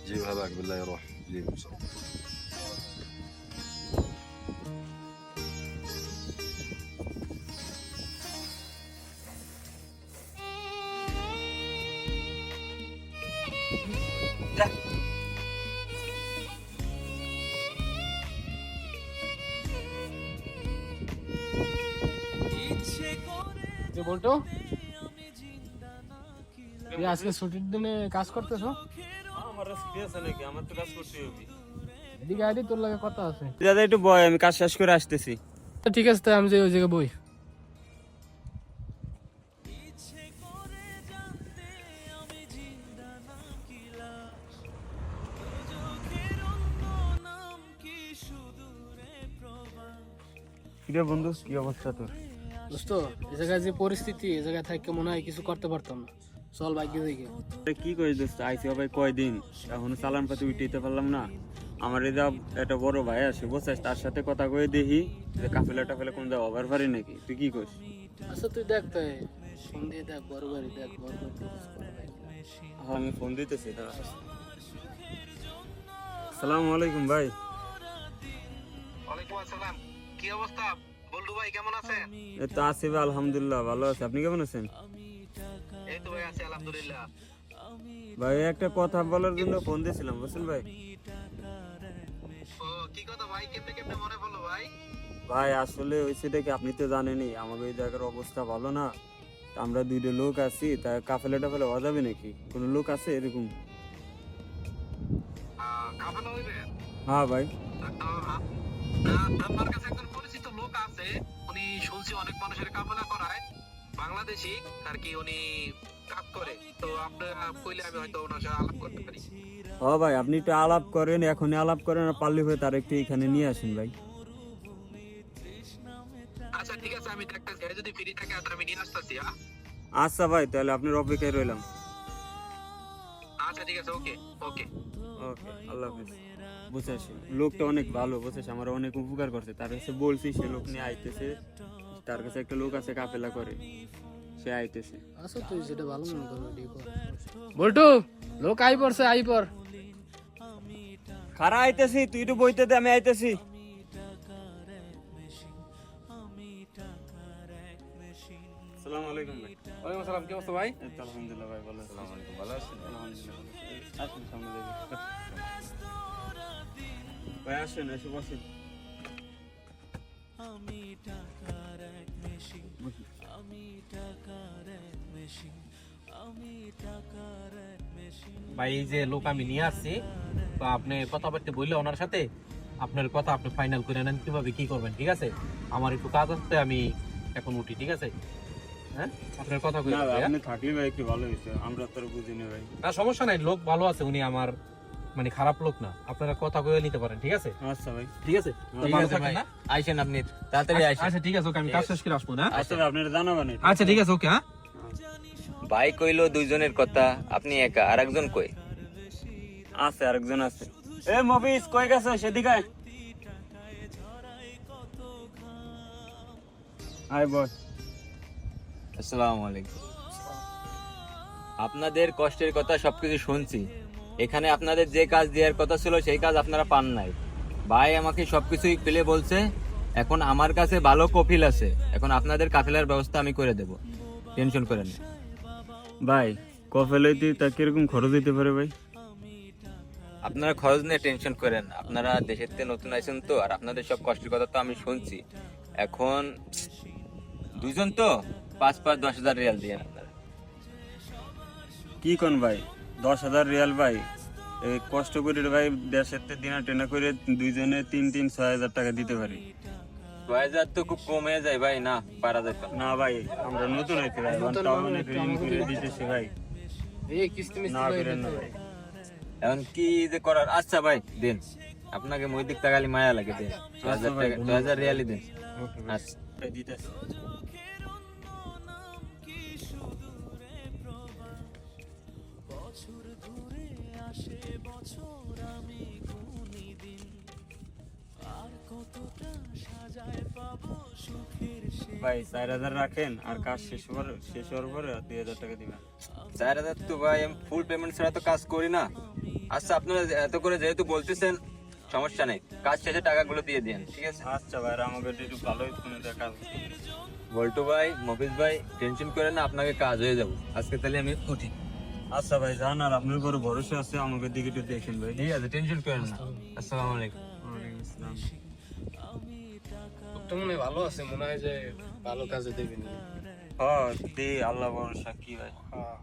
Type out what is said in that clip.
جيب هذاك بالله يروح جيب بسرعة. বলতো তুই আজকে ছুটির দিনে কাজ করতেছো? আমার ছুটি আছে নাকি? আমার তো কাজ করতে হবে। এদিকে আইডি তোর লাগে কথা আছে। দাদা একটু বয়, আমি কাজ শেষ করে আসতেছি। ঠিক আছে, তাই আমি যে ওই জায়গায় বই। কিরে বন্ধু, কি অবস্থা তোর? দোস্ত, এই জায়গায় যে পরিস্থিতি, এই জায়গায় থাকতে মনে হয় কিছু করতে পারতাম না। চল বাইক দিকে। কি করিস দোস্ত, আইসি ভাই কয়দিন এখনো চালান পাতি উঠাইতে পারলাম না। আমার এই যা একটা বড় ভাই আছে বুঝছিস, তার সাথে কথা কয়ে দেখি যে কাফেলা টাফেলা কোন যা ওভার পারি নাকি। তুই কি করিস? আচ্ছা তুই দেখ, তাই ফোন দিয়ে দেখ, বড় গাড়ি দেখ, বড় গাড়ি। হ্যাঁ আমি ফোন দিতেছি। আসসালামু আলাইকুম ভাই। ওয়ালাইকুম আসসালাম। কি অবস্থা বল্টু ভাই, কেমন আছেন? এই তো আছি ভাই, আলহামদুলিল্লাহ ভালো আছি। আপনি কেমন আছেন? এই তো ভাই আছি আলহামদুলিল্লাহ। ভাই একটা কথা বলার জন্য ফোন দিয়েছিলাম বুঝছেন ভাই। ও কি কথা ভাই, কেমনে কেমনে মনে পড়লো ভাই? ভাই আসলে হয়েছেটা কি, আপনি তো জানেনই আমাদের এই জায়গার অবস্থা ভালো না। তা আমরা দুইটা লোক আছি, তা কাফেলা টাফেলা হওয়া যাবে নাকি? কোনো লোক আছে এরকম? কাফেলা হইবে? হ্যাঁ ভাই। আমার কাছে একজন পরিচিত লোক আছে, উনি শুনছি অনেক মানুষের কাফেলা করায়, বাংলাদেশি আর কি, উনি কাজ করে। তো আপনারা কইলে আমি হয়তো ওনার সাথে আলাপ করতে পারি। হ্যাঁ ভাই, আপনি একটু আলাপ করেন, এখনই আলাপ করেন, আর পারলে হয়ে তার একটু এখানে নিয়ে আসেন ভাই। আচ্ছা ঠিক আছে, আমি দেখতেছি, যদি ফ্রি থাকে আর আমি নিয়ে আসতেছি। আচ্ছা ভাই, তাহলে আপনার অপেক্ষায় রইলাম। আচ্ছা ঠিক আছে, ওকে ওকে ওকে, আল্লাহ হাফেজ। বুঝছিস লোকটা অনেক ভালো, বুঝছিস আমার অনেক উপকার করছে। তার কাছে বলছি, সে লোক নিয়ে আইতেছে। তার কাছে একটা লোক আছে কাফেলা করে, সে আইতেছে। আচ্ছা তুই যেটা ভালো মনে করবি ওইটাই কর। বল্টু, লোক আই পড়ছে, আই পর। খারা আইতেছি, তুই একটু বইতে দে, আমি আইতেছি। আসসালামু আলাইকুম ভাই। ওয়ালাইকুম আসসালাম, কি অবস্থা ভাই? এই তো আলহামদুলিল্লাহ ভাই, ভালো আছি। السلام عليكم. ভালো আছেন? আলহামদুলিল্লাহ ভালো আছি। আসেন সামনে দেখি। ভাই আসেন, এসে বসেন। ভাই এই যে লোক আমি নিয়ে আসছি, তো আপনি কথাবার্তা বললে ওনার সাথে আপনার কথা আপনি ফাইনাল করে নেন কিভাবে কি করবেন। ঠিক আছে, আমার একটু কাজ আছে, আমি এখন উঠি। ঠিক আছে, হ্যাঁ আপনার কথা না ভাই, আপনি থাকলে ভাই একটু ভালো হইতো, আমরা তো আর বুঝিনি ভাই। না সমস্যা নাই, লোক ভালো আছে, উনি আমার মানে খারাপ লোক না, আপনারা কথা কয়ে নিতে পারেন। ঠিক আছে আচ্ছা ভাই। ঠিক আছে, তো ভালো থাকেন না? আইসেন আপনি তাড়াতাড়ি আইসেন। আচ্ছা ঠিক আছে, ওকে আমি কাজ শেষ করে আসবো না। আচ্ছা ভাই, আপনারা জানাবেন। আচ্ছা ঠিক আছে, ওকে। হ্যাঁ ভাই কইলো দুইজনের কথা, আপনি একা, আর একজন কই? আছে আরেকজন আছে। এ মফিজ কই গেছে? সেদিকে আয়। আয় বস। আসসালামু আলাইকুম। আপনাদের কষ্টের কথা সবকিছু শুনছি। এখানে আপনাদের যে কাজ দেওয়ার কথা ছিল সেই কাজ আপনারা পান নাই। ভাই আমাকে সবকিছুই খুলে বলছে। এখন আমার কাছে ভালো কফিল আছে, এখন আপনাদের কাফেলার ব্যবস্থা আমি করে দেব, টেনশন করেন না। ভাই কফে লইতে তা কিরকম খরচ হইতে পারে ভাই? আপনারা খরচ নিয়ে টেনশন করেন না। আপনারা দেশের থেকে নতুন আছেন তো, আর আপনাদের সব কষ্টের কথা তো আমি শুনছি। এখন দুজন তো 5-10,000 রিয়াল দিয়ে আপনারা। কি কোন ভাই, 10,000 রিয়াল ভাই? এই কষ্ট করে ভাই দেশের থেকে দিনা টেনা করে দুইজনে 3-6,000 টাকা দিতে পারি। 2000 তো খুব কমে যায় ভাই, না পারা যেত না। না ভাই, আমরা নতুন আইছি ভাই, তাও অনেক ঋণ করে দিতেছি ভাই। এই কিস্তি মিস্তি না লইয়া করেন না দিতে। ভাই। এখন কি যে করার। আচ্ছা ভাই দিন, আপনাকে মই দিক টাকালি মায়া লাগে, দিন 2000 টাকা, 2000 রিয়ালই দিন। আচ্ছা ভাই দিতেছি। ভাই 4,000 রাখেন, আর কাজ শেষ হওয়ার পরে 2,000 টাকা দিবেন। 4000 তো ভাই আমি ফুল পেমেন্ট ছাড়া তো কাজ করি না। আচ্ছা আপনারা এত করে যেহেতু বলতেছেন, সমস্যা নেই, কাজ শেষে টাকাগুলো দিয়ে দিন, ঠিক আছে? আচ্ছা ভাই, আমাকে একটু ভালোই তুমি দেখা। বল্টু ভাই, মফিজ ভাই, টেনশন করেন না, আপনাকে কাজ হয়ে যাবো আজকে। তাহলে আমি উঠি। আচ্ছা ভাই জান, আর আপনার উপর ভরসা আছে, আমাকে দিকে একটু দেখেন ভাই। ঠিক আছে, টেনশন করেন না। আসসালামু আলাইকুম। ওয়ালাইকুম আসসালাম। লোকটা মনে হয় ভালো আছে, মনে হয় যে ভালো কাজে দেবেন। হ্যাঁ দি, আল্লাহ ভরসা কি ভাই। হ্যাঁ